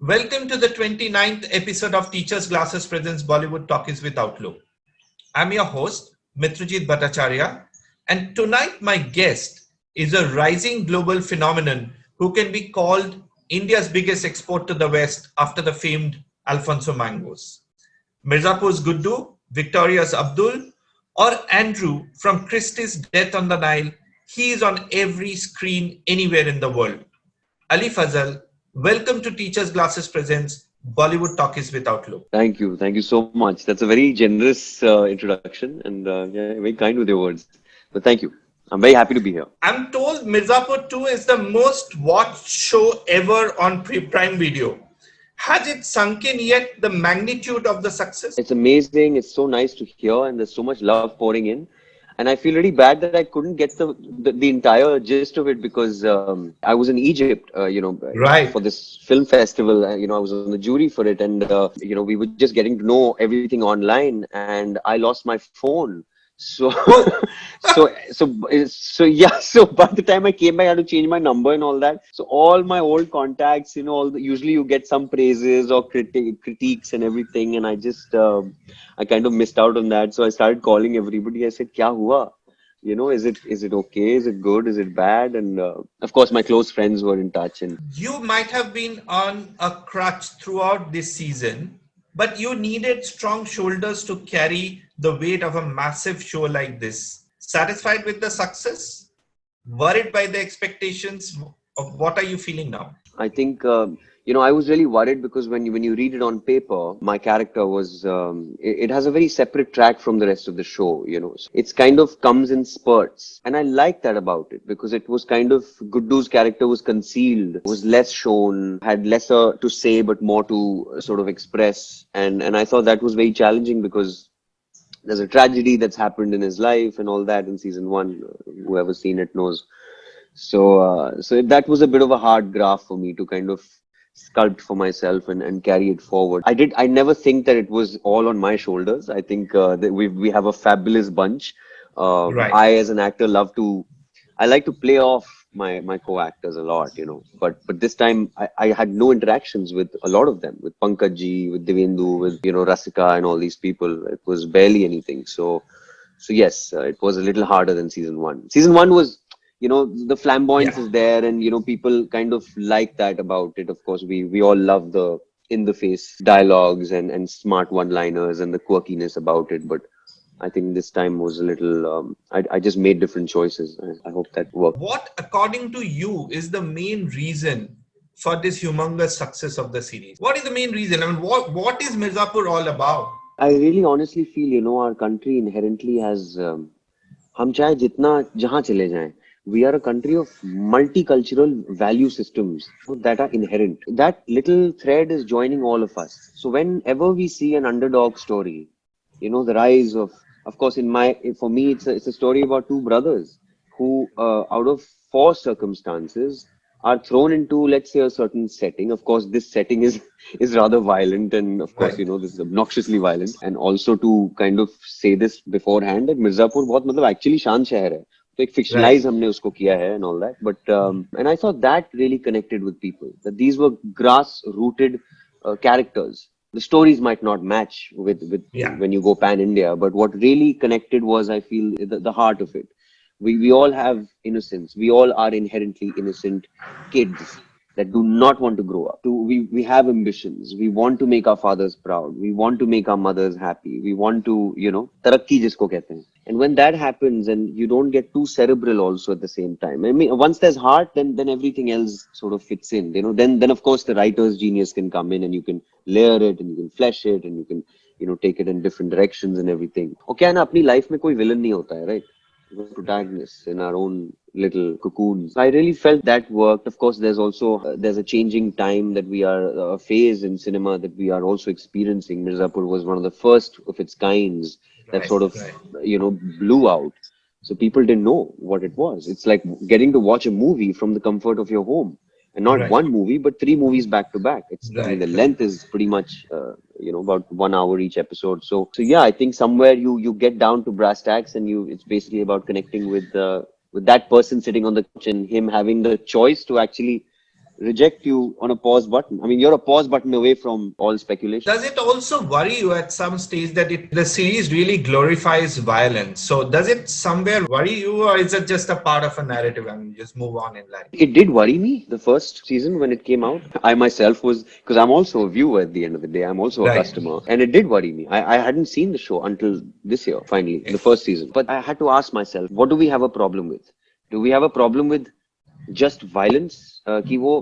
Welcome to the 29th episode of Teachers Glasses Presents Bollywood TALKies with Outlook. I'm your host, Mitrajit Bhattacharya, and tonight my guest is a rising global phenomenon who can be called India's biggest export to the West after the famed Alfonso mangoes. Mirzapur's Guddu, Victoria's Abdul, or Andrew from Christie's Death on the Nile, he is on every screen anywhere in the world. Ali Fazal, welcome to Teachers Glasses Presents Bollywood TALKies with Outlook. Thank you. Thank you so much. That's a very generous introduction and very kind with your words. But thank you. I'm very happy to be here. I'm told Mirzapur 2 is the most watched show ever on Prime Video. Has it sunk in yet the magnitude of the success? It's amazing. It's so nice to hear, and there's so much love pouring in. And I feel really bad that I couldn't get the entire gist of it because I was in Egypt, Right. for this film festival. I was on the jury for it, and we were just getting to know everything online, and I lost my phone. So, so by the time I came back, I had to change my number and all that. So all my old contacts, usually you get some praises or critiques and everything, and I kind of missed out on that. So I started calling everybody. I said, "Kya hua? Is it okay? Is it good? Is it bad?" And of course, my close friends were in touch. And You might have been on a crutch throughout this season, but you needed strong shoulders to carry the weight of a massive show like this. Satisfied with the success? Worried by the expectations? Of what are you feeling now? I think, I was really worried because when you read it on paper, my character was, it has a very separate track from the rest of the show, So it's kind of comes in spurts. And I like that about it because it was kind of, Guddu's character was concealed, was less shown, had lesser to say, but more to sort of express. And I thought that was very challenging because there's a tragedy that's happened in his life and all that in season one. Whoever's seen it knows. So that was a bit of a hard graph for me to kind of sculpt for myself and carry it forward. I never think that it was all on my shoulders. I think that we have a fabulous bunch. Right. I, as an actor, I like to play off my co-actors a lot, But this time I had no interactions with a lot of them, with Pankaj ji, with Devendu, with Rasika and all these people. It was barely anything. So yes, it was a little harder than season one. Season one was, the flamboyance is there, and people kind of like that about it. Of course, we all love the in the face dialogues and smart one-liners and the quirkiness about it, but I think this time was a little, I just made different choices. I hope that worked. What, according to you, is the main reason for this humongous success of the series? What is the main reason? I mean, what is Mirzapur all about? I really honestly feel, our country inherently has, हम चाहे जितना जहाँ चले जाएं, we are a country of multicultural value systems that are inherent. That little thread is joining all of us. So whenever we see an underdog story, the rise of course, for me, it's a story about two brothers who, out of four circumstances, are thrown into, let's say, a certain setting. Of course, this setting is rather violent, and of course, Right. this is obnoxiously violent. And also to kind of say this beforehand, that Mirzapur बहुत मतलब actually शांत शहर है. तो एक fictionalize हमने उसको किया है and all that. But and I thought that really connected with people. That these were grass-rooted characters. The stories might not match with Yeah. when you go pan India, but what really connected was, I feel, the heart of it. We all have innocence. We all are inherently innocent kids that do not want to grow up. We have ambitions. We want to make our fathers proud. We want to make our mothers happy. We want to, tarakki jisko kehte hain. And when that happens, and you don't get too cerebral also at the same time. I mean, once there's heart, then everything else sort of fits in. Then of course the writer's genius can come in, and you can layer it, and you can flesh it, and you can, take it in different directions and everything. Okay, na apni life mein koi villain nahi hota hai, right? We're protagonists in our own little cocoons. I really felt that worked. Of course, there's also there's a changing time that we are a phase in cinema that we are also experiencing. Mirzapur was one of the first of its kinds that Right, sort of right. blew out. So people didn't know what it was. It's like getting to watch a movie from the comfort of your home, and not Right. one movie but three movies back to back. I mean, Right, the right. length is pretty much about 1 hour each episode. So yeah, I think somewhere you get down to brass tacks, and it's basically about connecting with that person sitting on the couch and him having the choice to actually reject you on a pause button. I mean, you're a pause button away from all speculation. Does it also worry you at some stage that the series really glorifies violence? So does it somewhere worry you, or is it just a part of a narrative and just move on in life? It did worry me the first season when it came out. I myself was, because I'm also a viewer at the end of the day, I'm also a Right. customer. And it did worry me. I hadn't seen the show until this year, finally, the first season. But I had to ask myself, what do we have a problem with? Do we have a problem with just violence? कि वो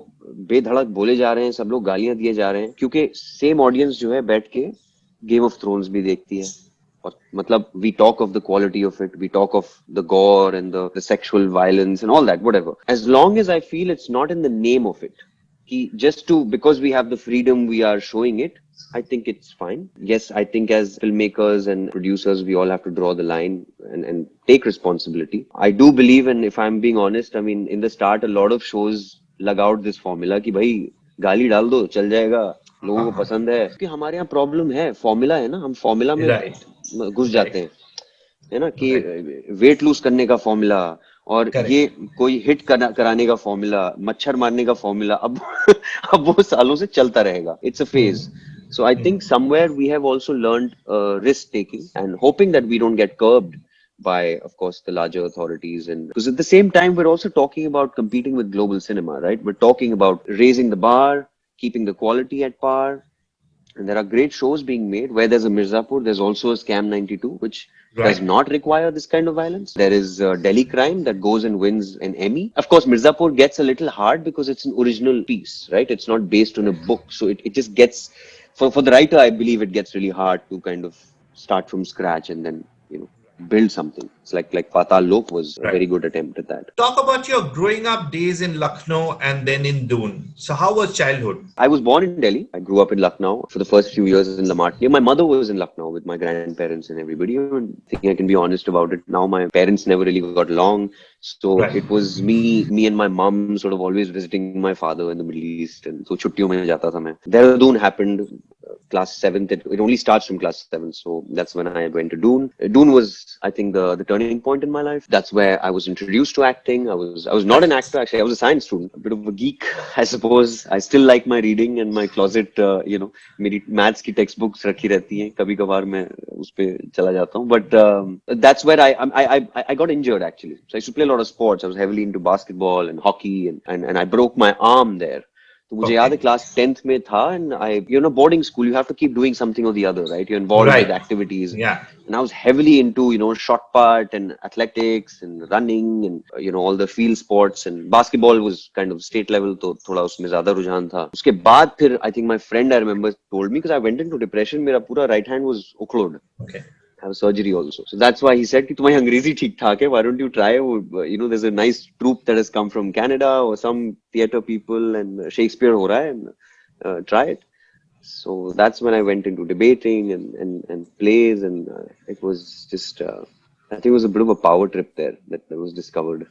बेधड़क बोले जा रहे हैं, सब लोग गालियां दिए जा रहे हैं, क्योंकि सेम ऑडियंस जो है बैठ के गेम ऑफ थ्रोन्स भी देखती है. और मतलब we talk of the quality of it, we talk of the gore and the sexual violence and all that, whatever. As long as I feel it's not in the name of it, just to, because we have the freedom we are showing it, I think it's fine. Yes, I think as filmmakers and producers, we all have to draw the line and take responsibility. I do believe, and if I'm being honest, I mean, in the start, a lot of shows lug out this formula कि भाई गाली डाल दो चल जाएगा, लोगों को पसंद है. कि हमारे यहाँ प्रॉब्लम है, फॉर्मूला है ना, हम फॉर्मूला में घुस जाते हैं, है ना, कि वेट लूज करने का फॉर्मूला और ये कोई हिट कराने का फॉर्मूला, मच्छर मारने का फॉर्मूला, अब वो सालों से चलता रहेगा. It's a phase. So I think somewhere we have also learned risk taking and hoping that we don't get curbed by, of course, the larger authorities. And because at the same time, we're also talking about competing with global cinema, right? We're talking about raising the bar, keeping the quality at par. And there are great shows being made. Where there's a Mirzapur, there's also a Scam 92, which does not require this kind of violence. There is Delhi Crime that goes and wins an Emmy. Of course, Mirzapur gets a little hard because it's an original piece, right? It's not based on a book. So it just gets, for the writer, I believe it gets really hard to kind of start from scratch and then, build something. It's like Patal Lok was a very good attempt at that. Talk about your growing up days in Lucknow and then in Doon. So how was childhood? I was born in Delhi. I grew up in Lucknow for the first few years in Lamartine. My mother was in Lucknow with my grandparents and everybody. I think I can be honest about it. Now my parents never really got along. So it was me and my mom sort of always visiting my father in the Middle East. And so छुट्टियों में जाता था मैं. Dehradun happened class 7th. It only starts from class 7. So that's when I went to Doon. Doon was, I think, the turning point in my life. That's where I was introduced to acting. I was not an actor, actually. I was a science student, a bit of a geek, I suppose. I still like my reading and my closet, मेरी maths की textbooks रखी रहती हैं. कभी-कभार मैं उस पे चला जाता हूँ. But that's where I got injured, actually. So I used to play a lot of sports. I was heavily into basketball and hockey and I broke my arm there. तो मुझे याद है क्लास 10th में था and boarding school, you have to keep doing something or the other, right? You're involved with activities. Yeah. And I was heavily into, shot put and athletics and running and, all the field sports, and basketball was kind of state level, तो थोड़ा उसमें ज़्यादा रुझान था. उसके बाद फिर, I think my friend, I remember, told me, because I went into depression, मेरा पूरा right hand was ochlowed. Okay. Have surgery also. So that's why he said कि तुम्हारी अंग्रेजी ठीक ठाक है, why don't you try? There's a nice troupe that has come from Canada or some theater people and Shakespeare हो रहा है, and try it. So that's when I went into debating and plays, and it was just I think it was a bit of a power trip there that was discovered.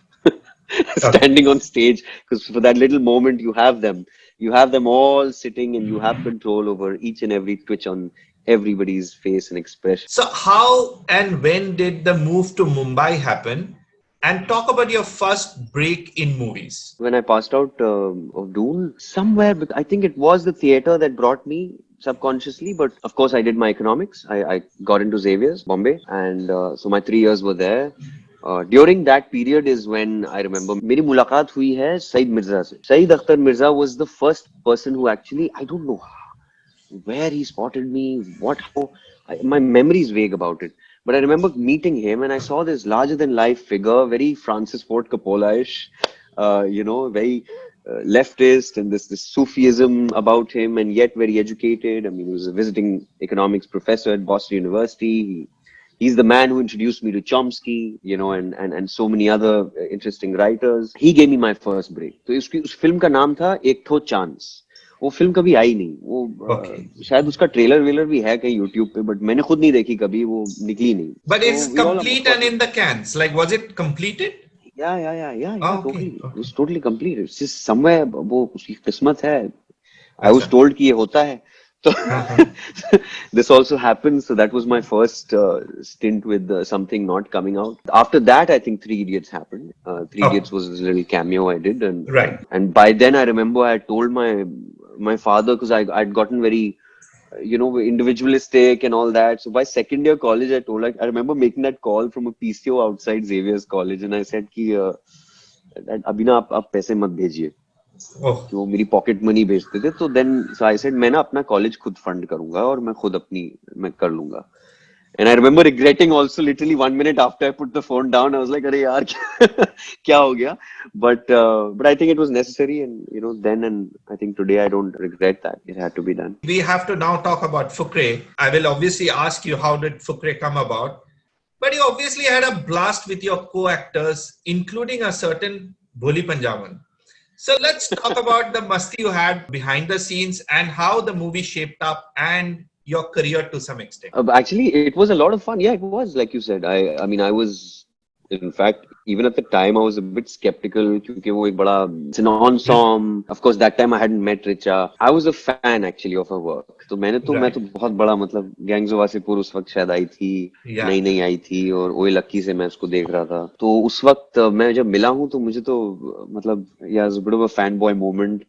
Standing on stage, because for that little moment you have them all sitting and you have control over each and every twitch on everybody's face and expression. So how and when did the move to Mumbai happen? And talk about your first break in movies. When I passed out of Doon, somewhere, I think it was the theater that brought me subconsciously, but of course I did my economics. I got into Xavier's, Bombay, and so my 3 years were there. During that period is when I remember मेरी मुलाकात हुई है Saeed Mirza से. Saeed Akhtar Mirza was the first person who actually, I don't know where he spotted me, my memory is vague about it. But I remember meeting him and I saw this larger than life figure, very Francis Ford Coppola-ish, very leftist, and this Sufism about him, and yet very educated. I mean, he was a visiting economics professor at Boston University. He's the man who introduced me to Chomsky, and so many other interesting writers. He gave me my first break. So उस film का नाम था एक ठो chance. वो film कभी आई नहीं, वो शायद उसका ट्रेलर वेलर भी है कहीं YouTube पे, बट मैंने खुद नहीं देखी कभी, वो निकली नहीं. But it's complete and in the cans. Like, was it completed? Yeah. Totally. It was totally complete. It's just somewhere वो उसकी किस्मत है. I was told कि ये होता है, So Uh-huh. this also happened. So that was my first stint with something not coming out. After that, I think Three Idiots happened. Three Oh, Idiots was a little cameo I did, right. and by then I remember I had told my father, because I'd gotten very individualistic and all that. So by second year college, I remember making that call from a PCO outside Xavier's College, and I said कि अभी ना आप पैसे मत भेजिए, Oh, कि वो मेरी पॉकेट मनी भेजते थे. तो देन सो आई सेड मैं ना अपना कॉलेज खुद फंड करूंगा और मैं कर लूंगा. And I remember regretting also literally 1 minute after I put the phone down. I was like, "अरे यार क्या हो गया?" But I think it was necessary, and then, and I think today I don't regret that. It had to be done. we have to now talk about Fukrey. I will obviously ask you how did Fukrey come about, but you obviously had a blast with your co-actors, including a certain Boli Panjaban. So let's talk about the masti you had behind the scenes and how the movie shaped up and your career to some extent. Actually, it was a lot of fun. Yeah, it was like you said. I mean, I was, in fact, even at the time, I was a bit skeptical क्योंकि वो एक बड़ा it's an ensemble. Of course, that time I hadn't met Richa. I was a fan actually of her work. तो मैं Right. तो बहुत बड़ा मतलब Gangs of Wasseypur उस वक्त शायद आई थी, Yeah. नई नई आई थी, और ओए लक्की से मैं उसको देख रहा था. तो उस वक्त मैं जब मिला हूँ तो मुझे तो मतलब yeah, it was a bit of a fanboy moment.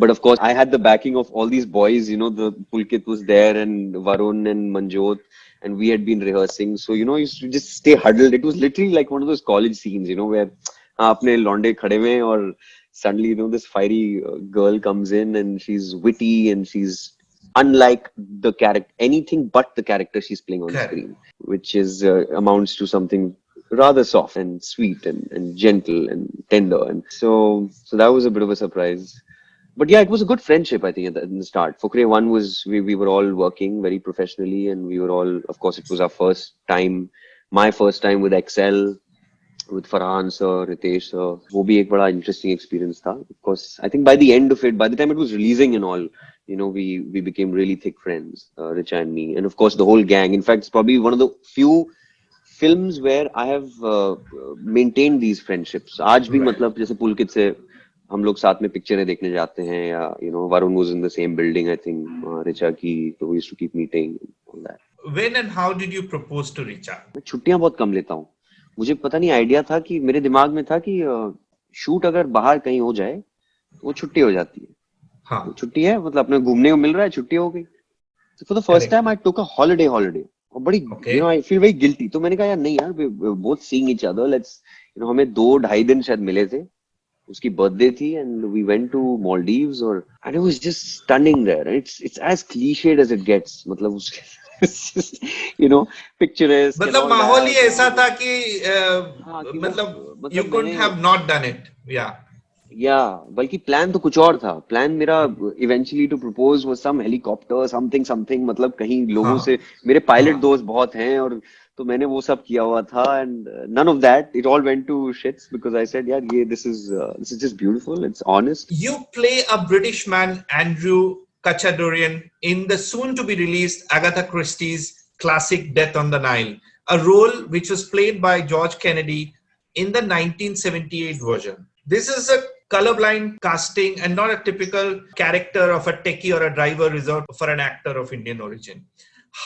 But of course, I had the backing of all these boys. The Pulkit was there, and Varun and Manjot, and we had been rehearsing. So, you used to just stay huddled. It was literally like one of those college scenes, where apne londe khade mein, or suddenly, this fiery girl comes in and she's witty and she's unlike the character, anything but the character she's playing on Correct. screen, which is amounts to something rather soft and sweet and gentle and tender. And so that was a bit of a surprise. But yeah, it was a good friendship, I think, in the start. Fukrey 1 was, we were all working very professionally, and we were all, of course, it was our first time, my first time with Excel, with Farhan sir, Ritesh sir. वो भी एक बड़ा interesting experience था. Of course, I think by the end of it, by the time it was releasing and all, we became really thick friends, Richa and me. And of course, the whole gang. In fact, it's probably one of the few films where I have maintained these friendships. आज भी Right. मतलब जैसे पुलकित से हम लोग साथ में पिक्चरें देखने जाते हैं, या Varun was in the same building, I think, Richa की, तो we used to keep meeting, all that. When and how did you propose to Richa? मैं छुट्टियां बहुत कम लेता हूँ. मुझे पता नहीं, आइडिया था कि मेरे दिमाग में था कि शूट अगर बाहर कहीं हो जाए तो वो छुट्टी हो जाती है. Huh. तो छुट्टी है मतलब अपने घूमने को मिल रहा है, छुट्टी हो गई. So for the first Correct. time I took a holiday. और बड़ी Okay. I feel very guilty. तो मैंने कहा यार नहीं यार, we're both seeing each other. Let's हमें 2-2.5 दिन शायद मिले थे. उसकी बर्थडे थी, and we went to Maldives, and it was just stunning there. It's as cliched as it gets. मतलब उसके it's just, picturesque and मतलब all माहौल ही that. ऐसा था कि हाँ कि बस मतलब you मतलब couldn't मैंने have not done it. Yeah. या बल्कि प्लान तो कुछ और था. प्लान मेरा eventually to propose was some helicopter something मतलब कहीं लोगों हाँ. से, मेरे पायलट हाँ. दोस्त बहुत हैं, और तो मैंने वो सब किया हुआ था. And none of that, it all went to shits because I said यार ये this is just beautiful, it's honest. You play a British man, Andrew Kachadorian, in the soon to be released Agatha Christie's classic Death on the Nile, a role which was played by George Kennedy in the 1978 version. This is a colorblind casting and not a typical character of a techie or a driver reserved for an actor of Indian origin.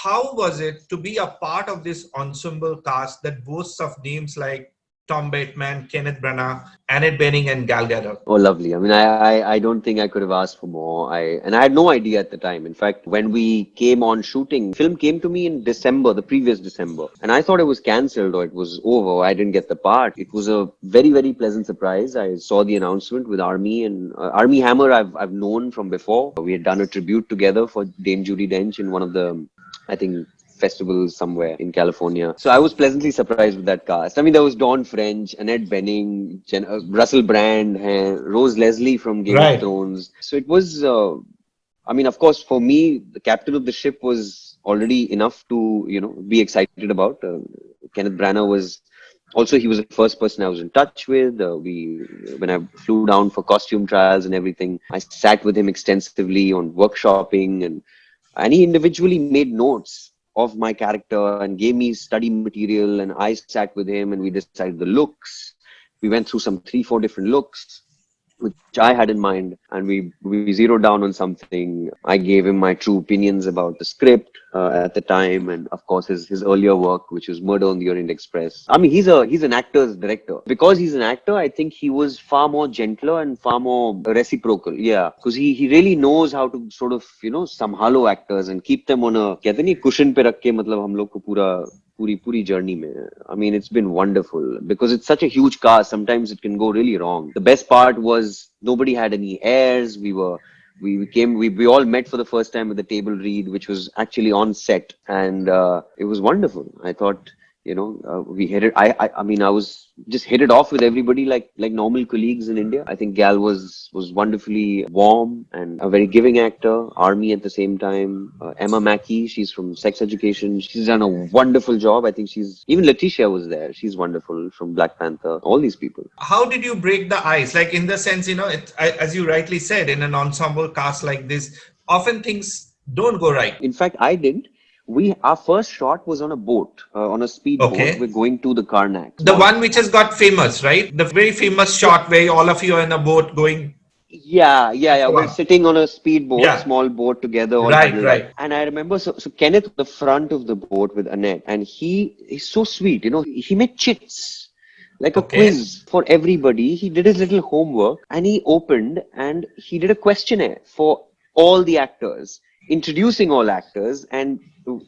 How was it to be a part of this ensemble cast that boasts of names like Tom Bateman, Kenneth Branagh, Annette Bening, and Gal Gadot? Oh, lovely. I mean, I don't think I could have asked for more. And I had no idea at the time. In fact, when we came on shooting, film came to me in December, the previous December, and I thought it was cancelled or it was over. I didn't get the part. It was a very, very pleasant surprise. I saw the announcement with Army, and Army Hammer I've known from before. We had done a tribute together for Dame Judi Dench in one of the, I think, festival somewhere in California. So I was pleasantly surprised with that cast. I mean, there was Dawn French, Annette Bening, Russell Brand, Rose Leslie from Game of Right. Thrones. So it was, I mean, of course, for me, the captain of the ship was already enough to, be excited about. Kenneth Branagh was also, he was the first person I was in touch with. When I flew down for costume trials and everything, I sat with him extensively on workshopping, and he individually made notes of my character and gave me study material, and I sat with him and we decided the looks. We went through some 3-4 different looks. which I had in mind, and we zeroed down on something. I gave him my true opinions about the script at the time, and of course his earlier work, which was Murder on the Orient Express. I mean, he's an actor's director. Because he's an actor, I think he was far more gentler and far more reciprocal. Yeah, because he really knows how to sort of संभालो actors and keep them on a कहते नहीं cushion पे रख के मतलब हम लोग को पूरी journey mein. I mean, it's been wonderful because it's such a huge cast. Sometimes it can go really wrong. The best part was nobody had any airs. We all met for the first time at the table read, which was actually on set, and it was wonderful. I thought, we hit it. I mean, I was just hit it off with everybody like normal colleagues in India. I think Gal was wonderfully warm and a very giving actor. Army at the same time. Emma Mackey, she's from Sex Education. She's done a wonderful job. I think even Letitia was there. She's wonderful from Black Panther. All these people. How did you break the ice? Like in the sense, as you rightly said, in an ensemble cast like this, often things don't go right. In fact, I didn't. Our first shot was on a boat, on a speedboat. Okay. We're going to the Karnak. The one which has got famous, right? The very famous shot where all of you are in a boat going. Yeah. We're sitting on a speedboat, small boat together. Right. And I remember, so Kenneth, the front of the boat with Annette, and he's so sweet. He made chits, like a quiz for everybody. He did his little homework, and he opened and he did a questionnaire for all the actors, introducing all actors, and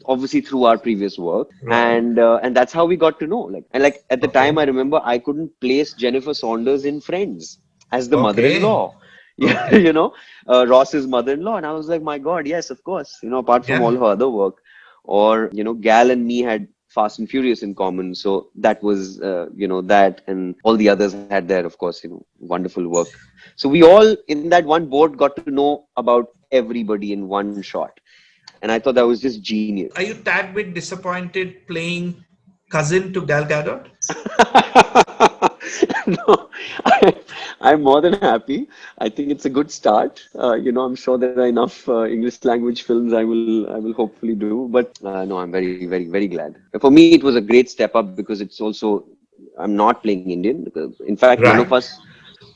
obviously through our previous work, and that's how we got to know. At the time, I remember I couldn't place Jennifer Saunders in Friends as the mother-in-law. Yeah, Ross's mother-in-law, and I was like, my God, yes, of course. Apart from all her other work, or Gal and me had Fast and Furious in common, so that was that, and all the others had their, of course, wonderful work. So we all in that one boat got to know about everybody in one shot. And I thought that was just genius. Are you tad bit disappointed playing cousin to Gal Gadot? No, I'm more than happy. I think it's a good start. I'm sure there are enough English language films I will hopefully do. But no, I'm very, very, very glad. For me, it was a great step up because it's also, I'm not playing Indian. In fact,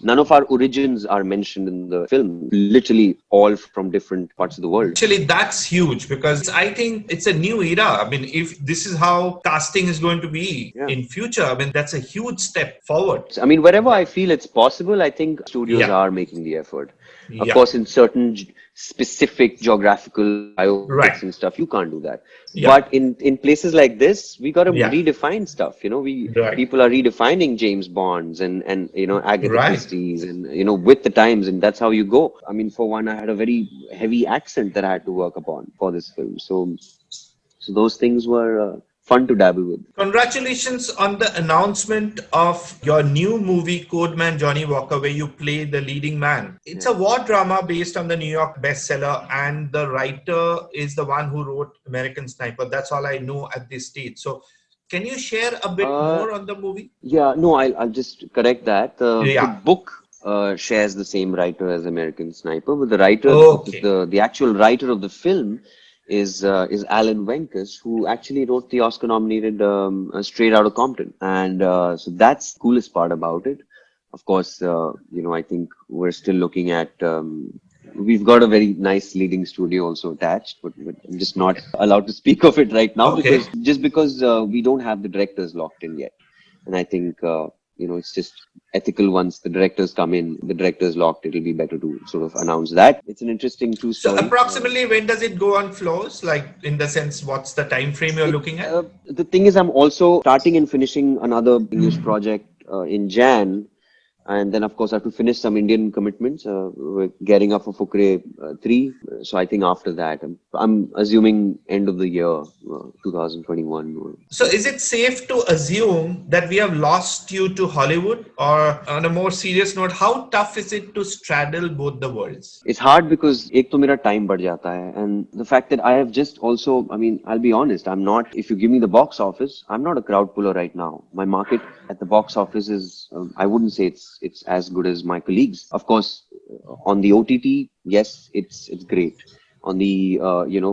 none of our origins are mentioned in the film, literally all from different parts of the world. Actually, that's huge because I think it's a new era. I mean, if this is how casting is going to be in future, I mean, that's a huge step forward. I mean, wherever I feel it's possible, I think studios are making the effort. Of course, in certain specific geographical biopics and stuff, you can't do that. But in places like this, we got to redefine stuff. People are redefining James Bonds and Agatha Christie's and with the times, and that's how you go. I mean, for one, I had a very heavy accent that I had to work upon for this film. So those things were fun to dabble with. Congratulations on the announcement of your new movie, Codeman Johnny Walker, where you play the leading man. It's a war drama based on the New York bestseller, and the writer is the one who wrote American Sniper. That's all I know at this stage. So can you share a bit more on the movie? Yeah, no, I'll just correct that. The book shares the same writer as American Sniper, but the writer, the actual writer of the film is Alan Venkus, who actually wrote the Oscar-nominated Straight Outta Compton, and so that's the coolest part about it. Of course, I think we're still looking at. We've got a very nice leading studio also attached, but I'm just not allowed to speak of it right now because we don't have the directors locked in yet, and I think. It's just ethical once the directors come in, the directors locked, it'll be better to sort of announce that. It's an interesting true story. So approximately when does it go on floors? Like in the sense, what's the time frame you're looking at? The thing is, I'm also starting and finishing another English project in Jan. And then, of course, I have to finish some Indian commitments. We're getting up for Fukrey 3. So I think after that, I'm assuming end of the year, 2021. So is it safe to assume that we have lost you to Hollywood? Or on a more serious note, how tough is it to straddle both the worlds? It's hard because ek to mera time badh jata hai. And the fact that I have just also, I mean, I'll be honest, I'm not, if you give me the box office, I'm not a crowd puller right now. My market at the box office is, I wouldn't say it's as good as my colleagues. Of course, on the OTT, yes, it's great. On the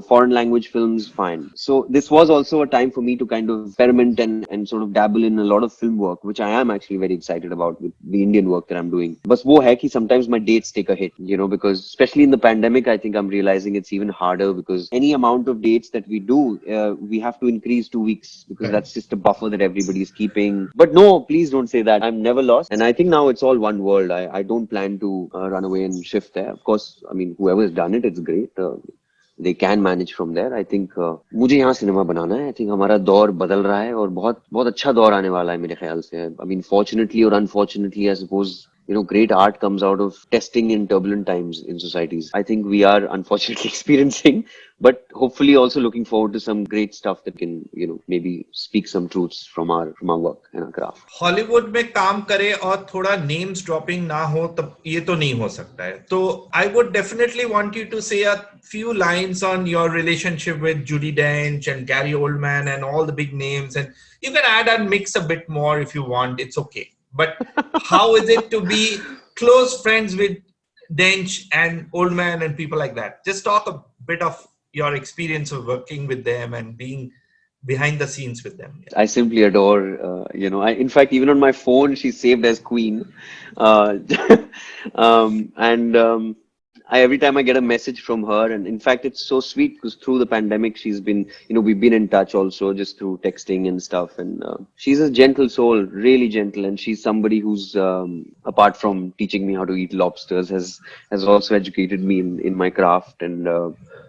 foreign language films, fine. So this was also a time for me to kind of experiment and sort of dabble in a lot of film work, which I am actually very excited about with the Indian work that I'm doing. But wo hai ki sometimes my dates take a hit, because especially in the pandemic, I think I'm realizing it's even harder because any amount of dates that we do, we have to increase 2 weeks because that's just a buffer that everybody's keeping. But no, please don't say that. I'm never lost. And I think now it's all one world. I don't plan to run away and shift there. Of course, I mean, whoever's done it, it's great. They can manage from there. I think मुझे यहाँ cinema बनाना है. I think हमारा दौर बदल रहा है और बहुत बहुत अच्छा दौर आने वाला है मेरे ख्याल से. I mean, fortunately or unfortunately, I suppose, great art comes out of testing in turbulent times in societies. I think we are unfortunately experiencing, but hopefully also looking forward to some great stuff that can, maybe speak some truths from our work and our craft. Hollywood में काम करे और थोड़ा names dropping ना हो तब ये तो नहीं हो सकता है. तो I would definitely want you to say a few lines on your relationship with Judi Dench and Gary Oldman and all the big names, and you can add and mix a bit more if you want. It's okay. But how is it to be close friends with Dench and Oldman and people like that? Just talk a bit of your experience of working with them and being behind the scenes with them. I simply adore, in fact, even on my phone, she's saved as Queen. Uh, and every time I get a message from her, and in fact, it's so sweet because through the pandemic, she's been, we've been in touch also just through texting and stuff. And she's a gentle soul, really gentle. And she's somebody who's, apart from teaching me how to eat lobsters, has also educated me in my craft. And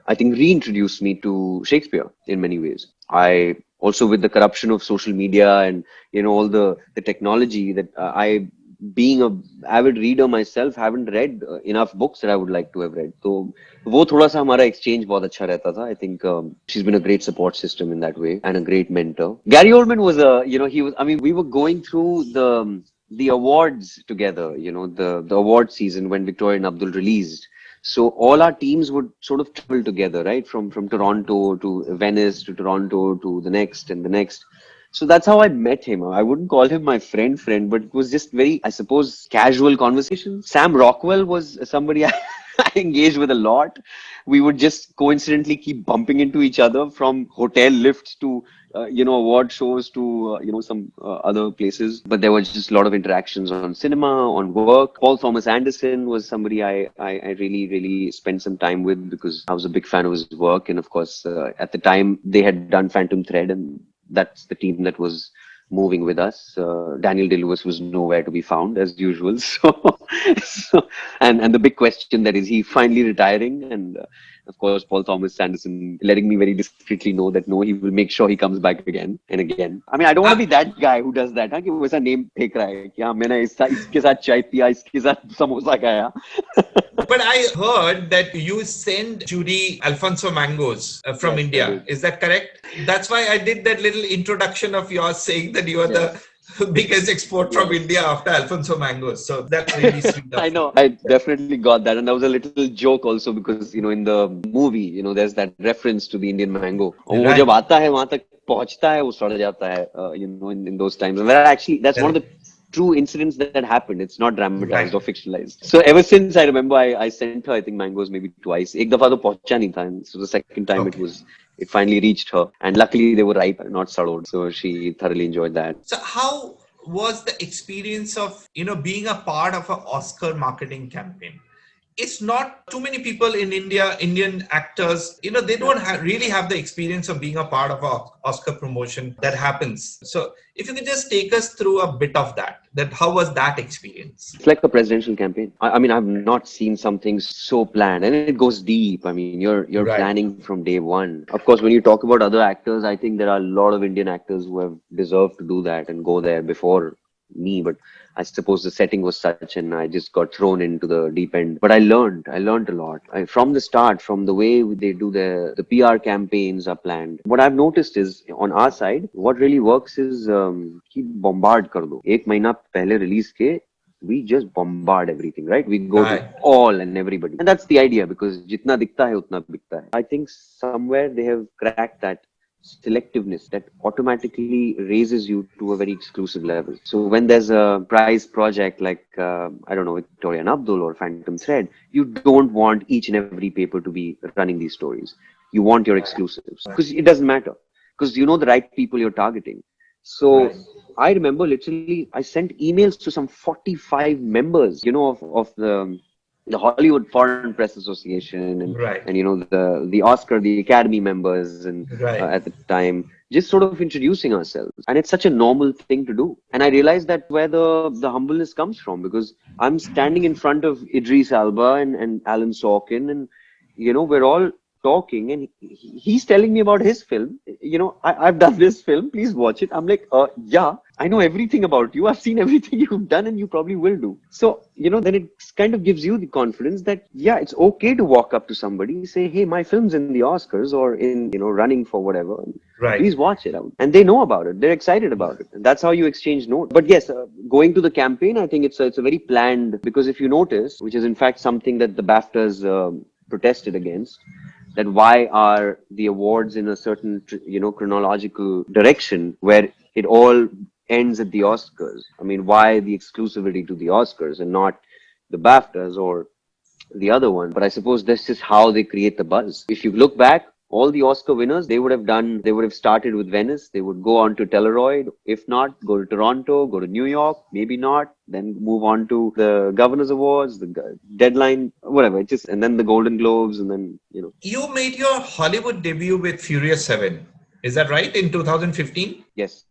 I think reintroduced me to Shakespeare in many ways. I also, with the corruption of social media and all the technology that I, being a avid reader myself, haven't read enough books that I would like to have read. So वो थोड़ा सा हमारा exchange बहुत अच्छा रहता था. I think she's been a great support system in that way and a great mentor. Gary Oldman was we were going through the awards together, the award season when Victoria and Abdul released. So all our teams would sort of travel together, right? From Toronto to Venice to Toronto to the next and the next. So that's how I met him. I wouldn't call him my friend, but it was just very, I suppose, casual conversation. Sam Rockwell was somebody I engaged with a lot. We would just coincidentally keep bumping into each other from hotel lifts to, award shows to, some other places. But there was just a lot of interactions on cinema, on work. Paul Thomas Anderson was somebody I really, really spent some time with because I was a big fan of his work. And of course, at the time, they had done Phantom Thread, and that's the team that was moving with us. Daniel Day-Lewis was nowhere to be found as usual. So and the big question that is he finally retiring? And of course, Paul Thomas Anderson letting me very discreetly know that no, he will make sure he comes back again and again. I mean, I don't want to be that guy who does that. कि वो ऐसा name फेंक रहा है कि हाँ मैंने इसके साथ चाय पिया, इसके साथ समोसा खाया. But I heard that you send Judi Alfonso mangoes from Yes, India. Is that correct? That's why I did that little introduction of yours saying that you are the biggest export from India after Alfonso mangoes. So that's really sweet. I know. I definitely got that. And that was a little joke also because, in the movie, there's that reference to the Indian mango. और वो जब आता है वहां तक पहुंचता है वो सड़ जाता है, in those times. And that's one of the true incidents that happened. It's not dramatized or fictionalized. So ever since I remember I sent her, I think, mangoes maybe twice. एक दफा तो पहुंचा नहीं था. And so the second time it finally reached her. And luckily they were ripe, not sadod. So she thoroughly enjoyed that. So how was the experience of, being a part of an Oscar marketing campaign? It's not too many people in India, Indian actors, they don't really have the experience of being a part of an Oscar promotion that happens. So if you could just take us through a bit of that how was that experience? It's like a presidential campaign. I mean, I've not seen something so planned, and it goes deep. I mean, you're planning from day one. Of course, when you talk about other actors, I think there are a lot of Indian actors who have deserved to do that and go there before me, but I suppose the setting was such and I just got thrown into the deep end. But I learned a lot. From the start, from the way they do the PR campaigns are planned. What I've noticed is on our side, what really works is keep bombard kar do. एक महीना पहले release के we just bombard everything, right? We go to all and everybody. And that's the idea because jitna dikhta hai, utna bikta hai. I think somewhere they have cracked that selectiveness that automatically raises you to a very exclusive level. So when there's a prize project like, I don't know, Victoria and Abdul or Phantom Thread, you don't want each and every paper to be running these stories. You want your exclusives because it doesn't matter because you know the right people you're targeting. So I remember literally I sent emails to some 45 members, of the Hollywood Foreign Press Association and the Oscar, the Academy members and at the time, just sort of introducing ourselves. And it's such a normal thing to do. And I realized that where the humbleness comes from, because I'm standing in front of Idris Elba and Alan Sorkin, and we're all talking, and he's telling me about his film. I've done this film, please watch it. I'm like, yeah, I know everything about you. I've seen everything you've done and you probably will do. So, then it kind of gives you the confidence that, yeah, it's okay to walk up to somebody and say, hey, my film's in the Oscars or in, running for whatever. Please watch it out. And they know about it. They're excited about it. And that's how you exchange notes. But yes, going to the campaign, I think it's a very planned, because if you notice, which is in fact something that the BAFTAs protested against, that why are the awards in a certain, chronological direction where it all ends at the Oscars? I mean, why the exclusivity to the Oscars and not the BAFTAs or the other one? But I suppose this is how they create the buzz. If you look back, all the Oscar winners, they would have started with Venice. They would go on to Telluride. If not, go to Toronto, go to New York, maybe not, then move on to the Governor's Awards, the Deadline, whatever. And then the Golden Globes, and then, You made your Hollywood debut with Furious 7. Is that right? In 2015? Yes.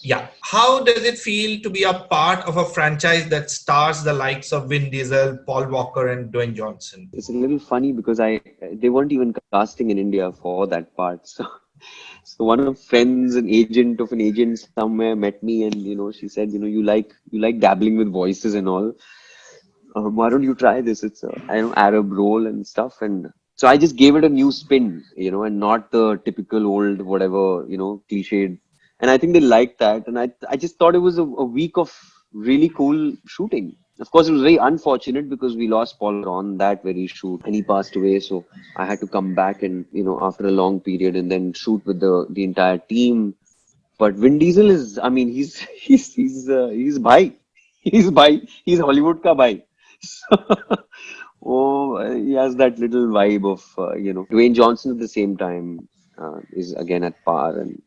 Yeah. How does it feel to be a part of a franchise that stars the likes of Vin Diesel, Paul Walker, and Dwayne Johnson? It's a little funny because they weren't even casting in India for that part. So one of friends, an agent of an agent somewhere met me, and she said, you like dabbling with voices and all. Why don't you try this? It's a Arab role and stuff, and so I just gave it a new spin, and not the typical old whatever, cliched. And I think they liked that. And I just thought it was a week of really cool shooting. Of course, it was very unfortunate because we lost Paul on that very shoot and he passed away. So I had to come back and, after a long period and then shoot with the entire team. But Vin Diesel is, I mean, he's bhai. He's Hollywood ka bhai. So, he has that little vibe of, Dwayne Johnson at the same time is again at par. And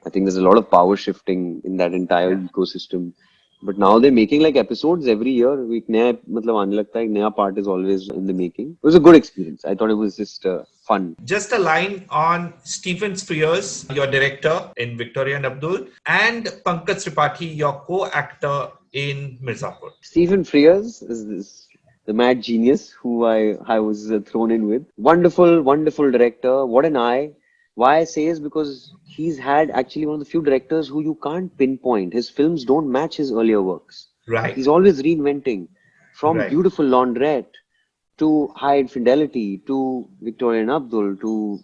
I think there's a lot of power shifting in that entire ecosystem. But now they're making like episodes every year. एक नया part is always in the making. It was a good experience. I thought it was just fun. Just a line on Stephen Frears, your director in Victoria and Abdul, and Pankaj Tripathi, your co-actor in Mirzapur. Stephen Frears is the mad genius who I was thrown in with. Wonderful director. What an eye. Why I say is because he's had actually one of the few directors who you can't pinpoint. His films don't match his earlier works. Right. He's always reinventing. From Beautiful Laundrette to High Fidelity to Victoria and Abdul to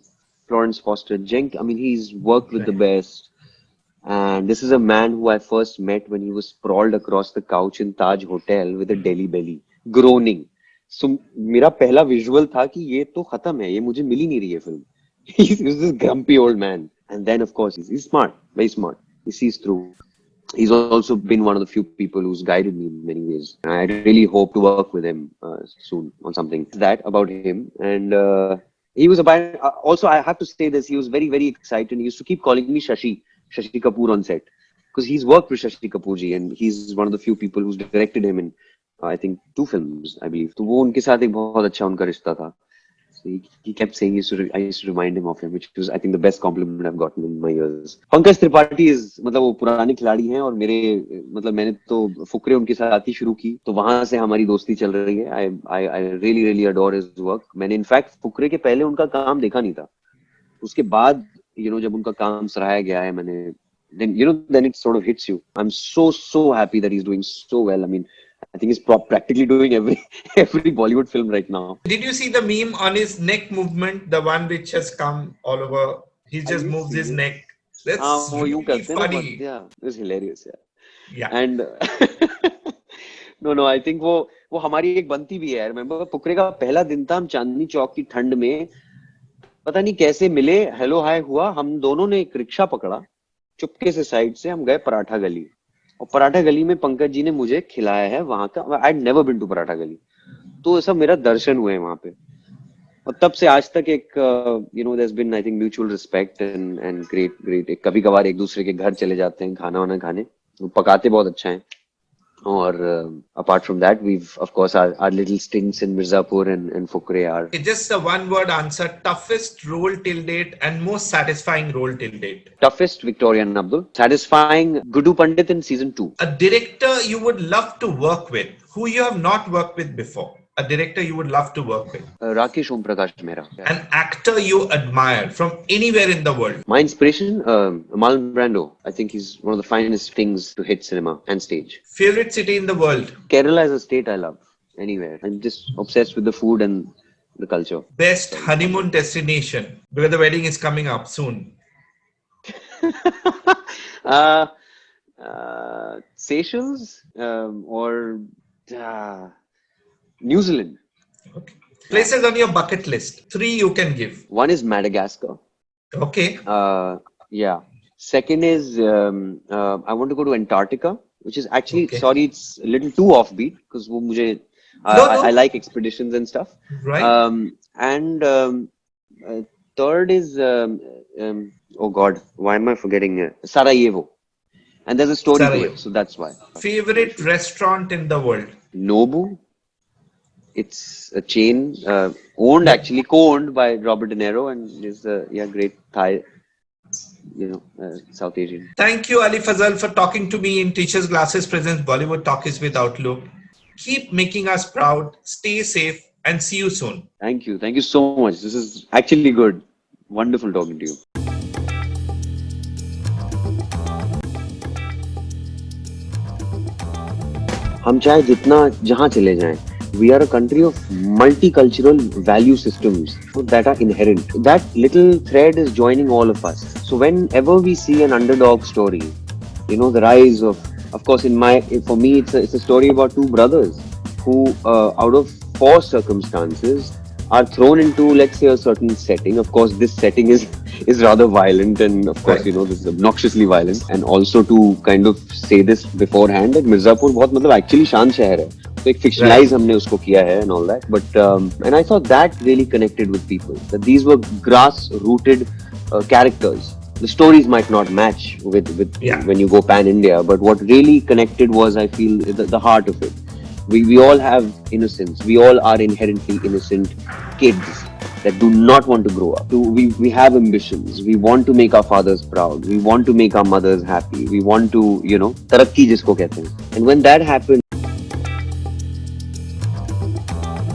Florence Foster Jenkins. I mean, he's worked with the best. And this is a man who I first met when he was sprawled across the couch in Taj Hotel with a Delhi belly, groaning. So, मेरा पहला visual था कि ये तो खत्म है, ये मुझे मिल ही नहीं रही है film. He's this grumpy old man. And then, of course, he's smart, very smart. He sees through. He's also been one of the few people who's guided me in many ways. And I really hope to work with him soon on something. That about him. And he was also, I have to say this, he was very, very excited. He used to keep calling me Shashi Kapoor on set. Because he's worked with Shashi Kapoor ji and he's one of the few people who's directed him in, I think, 2 films, I believe. तो वो उनके साथ एक बहुत अच्छा उनका रिश्ता था. He kept saying I used to remind him of him, which was I think the best compliment I've gotten in my years. Pankaj Tripathi is मतलब वो पुराने खिलाड़ी हैं और मैंने तो फुकरे उनके साथ ही शुरू की तो वहां से हमारी दोस्ती चल रही है. I really adore his work. मैंने इनफैक्ट फुकरे के पहले उनका काम देखा नहीं था. उसके बाद जब उनका काम सराहा गया है मैंने then it sort of hits you. I'm so happy that he's doing so well. I mean, I think he's practically doing every Bollywood film right now. Did you see the meme on his neck movement, the one which has come all over? He just moves his neck. That's really funny. Yeah, it's hilarious. Yeah. And no, I think वो हमारी एक बनती भी है. Remember, Fukrey का पहला दिन था हम चांदनी चौक की ठंड में पता नहीं कैसे मिले, हेलो हाय हुआ, हम दोनों ने एक रिक्शा पकड़ा, चुपके से साइड से हम गए पराठा गली, और पराठा गली में पंकज जी ने मुझे खिलाया है वहां का, I had never been to Paratha Gali, तो ऐसा मेरा दर्शन हुए वहां पे, और तब से आज तक एक there has been I think mutual respect and great कभी कभार एक दूसरे के घर चले जाते हैं खाना वाना खाने, वो पकाते बहुत अच्छा है, और apart from that we've of course our little stints in Mirzapur and Fukrey are Just a one word answer, toughest role till date and most satisfying role till date. toughest Victoria and Abdul, satisfying Gudu Pandit in season 2. A director you would love to work with, who you have not worked with before. A director you would love to work with. Rakesh Om Prakash Mehra. An actor you admire from anywhere in the world. My inspiration, Marlon Brando. I think he's one of the finest things to hit cinema and stage. Favorite city in the world? Kerala is a state I love. Anywhere. I'm just obsessed with the food and the culture. Best honeymoon destination, because the wedding is coming up soon. Seychelles or New Zealand. Okay. Places on your bucket list. 3 you can give. One is Madagascar. Okay. Yeah. Second is I want to go to Antarctica, which is actually sorry, it's a little too offbeat because I like expeditions and stuff. Right. And third is oh God, why am I forgetting Sarajevo? And there's a story to it, so that's why. Favorite restaurant in the world? Nobu. It's a chain co-owned by Robert De Niro, and is great Thai, South Asian. Thank you, Ali Fazal, for talking to me in Teachers Glasses Presents Bollywood TALKies with Outlook. Keep making us proud. Stay safe, and see you soon. Thank you so much. This is actually good. Wonderful talking to you. हम चाहे जितना जहां चले जाएं, we are a country of multicultural value systems that are inherent. That little thread is joining all of us. So whenever we see an underdog story, the rise of course, for me, it's a story about two brothers who, out of 4 circumstances, are thrown into, let's say, a certain setting. Of course, this setting is rather violent, and of course, this is obnoxiously violent. And also to kind of say this beforehand, that Mirzapur बहुत actually शांत शहर है. So एक fictionalize हमने उसको किया है and all that. But and I thought that really connected with people. That these were grass-rooted characters. The stories might not match with when you go pan-India, but what really connected was, I feel, the heart of it. We all have innocence. We all are inherently innocent kids that do not want to grow up. We have ambitions. We want to make our fathers proud. We want to make our mothers happy. We want to, tarakki jisko kehte hain. And when that happens,